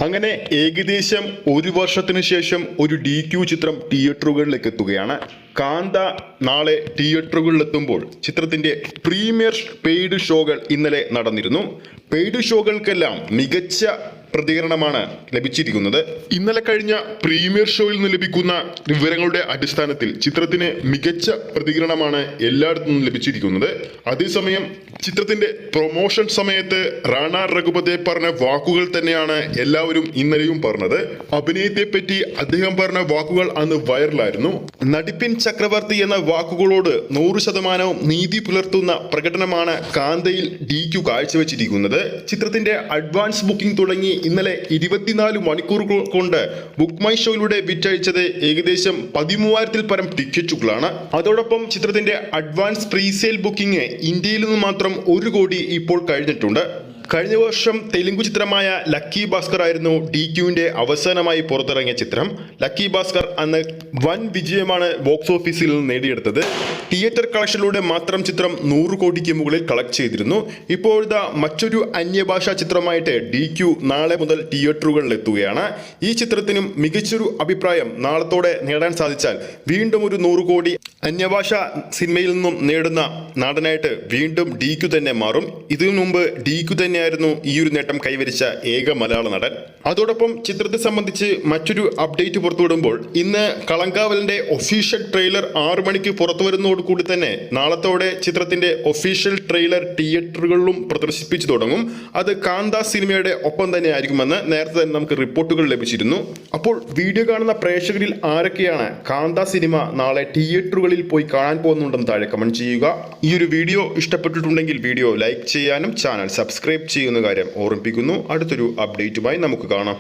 അങ്ങനെ ഏകദേശം ഒരു വർഷത്തിന് ശേഷം ഒരു DQ ചിത്രം തിയേറ്ററുകളിലേക്ക് എത്തുകയാണ്. കാന്ത നാളെ തിയേറ്ററുകളിലെത്തുമ്പോൾ ചിത്രത്തിന്റെ പ്രീമിയർ പെയ്ഡ് ഷോകൾ ഇന്നലെ നടന്നിരുന്നു. പെയ്ഡ് ഷോകൾക്കെല്ലാം മികച്ച പ്രതികരണമാണ് ലഭിച്ചിരിക്കുന്നത്. ഇന്നലെ കഴിഞ്ഞ പ്രീമിയർ ഷോയിൽ നിന്ന് ലഭിക്കുന്ന വിവരങ്ങളുടെ അടിസ്ഥാനത്തിൽ ചിത്രത്തിന് മികച്ച പ്രതികരണമാണ് എല്ലായിടത്തു നിന്നും ലഭിച്ചിരിക്കുന്നത്. അതേസമയം ചിത്രത്തിന്റെ പ്രൊമോഷൻ സമയത്ത് റാണ രഘുപതെ പറഞ്ഞ വാക്കുകൾ തന്നെയാണ് എല്ലാവരും ഇന്നലെയും പറഞ്ഞത്. അഭിനയത്തെ പറ്റി അദ്ദേഹം പറഞ്ഞ വാക്കുകൾ അന്ന് വൈറലായിരുന്നു. നടിപ്പിൻ ചക്രവർത്തി എന്ന വാക്കുകളോട് 100% നീതി പുലർത്തുന്ന പ്രകടനമാണ് കാന്തയിൽ DQ കാഴ്ചവെച്ചിരിക്കുന്നത്. ചിത്രത്തിന്റെ അഡ്വാൻസ് ബുക്കിംഗ് തുടങ്ങി ഇന്നലെ 24 മണിക്കൂറുകൾ കൊണ്ട് ബുക്ക് മൈ ഷോയിലൂടെ വിറ്റഴിച്ചത് ഏകദേശം 13,000-ൽ പരം ടിക്കറ്റുകളാണ്. അതോടൊപ്പം ചിത്രത്തിന്റെ അഡ്വാൻസ് പ്രീസെയിൽ ബുക്കിംഗ് ഇന്ത്യയിൽ നിന്ന് മാത്രം 1 കോടി ഇപ്പോൾ കഴിഞ്ഞിട്ടുണ്ട്. കഴിഞ്ഞ വർഷം തെലുങ്ക് ചിത്രമായ ലക്കി ഭാസ്കർ ആയിരുന്നു DQവിന്റെ അവസാനമായി പുറത്തിറങ്ങിയ ചിത്രം. ലക്കി ഭാസ്കർ അന്ന് വൻ വിജയമാണ് ബോക്സ് ഓഫീസിൽ നിന്ന് നേടിയെടുത്തത്. തിയേറ്റർ കളക്ഷനിലൂടെ മാത്രം ചിത്രം 100 കോടിക്ക് മുകളിൽ കളക്ട് ചെയ്തിരുന്നു. ഇപ്പോഴത്തെ മറ്റൊരു അന്യഭാഷാ ചിത്രമായിട്ട് DQ നാളെ മുതൽ തിയേറ്ററുകളിൽ എത്തുകയാണ്. ഈ ചിത്രത്തിനും മികച്ചൊരു അഭിപ്രായം നാളത്തോടെ നേടാൻ സാധിച്ചാൽ വീണ്ടും ഒരു 100 കോടി അന്യഭാഷാ സിനിമയിൽ നിന്നും നേടുന്ന നടനായിട്ട് വീണ്ടും DQ തന്നെ മാറും. ഇതിനു മുമ്പ് DQ തന്നെയായിരുന്നു ഈ ഒരു നേട്ടം കൈവരിച്ച ഏക മലയാള നടൻ. അതോടൊപ്പം ചിത്രത്തെ സംബന്ധിച്ച് മറ്റൊരു അപ്ഡേറ്റ് പുറത്തുവിടുമ്പോൾ ഇന്ന് കളങ്കാവലിന്റെ ഒഫീഷ്യൽ ട്രെയിലർ 6 മണിക്ക് പുറത്തു വരുന്നതോടുകൂടി തന്നെ നാളത്തോടെ ചിത്രത്തിന്റെ ഒഫീഷ്യൽ ട്രെയിലർ തിയേറ്ററുകളിലും പ്രദർശിപ്പിച്ചു തുടങ്ങും. അത് കാന്ത സിനിമയുടെ ഒപ്പം തന്നെ ആയിരിക്കുമെന്ന് നേരത്തെ തന്നെ നമുക്ക് റിപ്പോർട്ടുകൾ ലഭിച്ചിരുന്നു. അപ്പോൾ വീഡിയോ കാണുന്ന പ്രേക്ഷകരിൽ ആരൊക്കെയാണ് കാന്ത സിനിമ നാളെ തിയേറ്ററുകളിൽ പോയി കാണാൻ പോകുന്നുണ്ടെന്ന് താഴെ കമന്റ് ചെയ്യുക. ഈ ഒരു വീഡിയോ ഇഷ്ടപ്പെട്ടിട്ടുണ്ടെങ്കിൽ വീഡിയോ ലൈക്ക് ചെയ്യാനും ചാനൽ സബ്സ്ക്രൈബ് ചെയ്യുന്ന കാര്യം ഓർമ്മിപ്പിക്കുന്നു. അടുത്തൊരു അപ്ഡേറ്റുമായി നമുക്ക് കാണാം.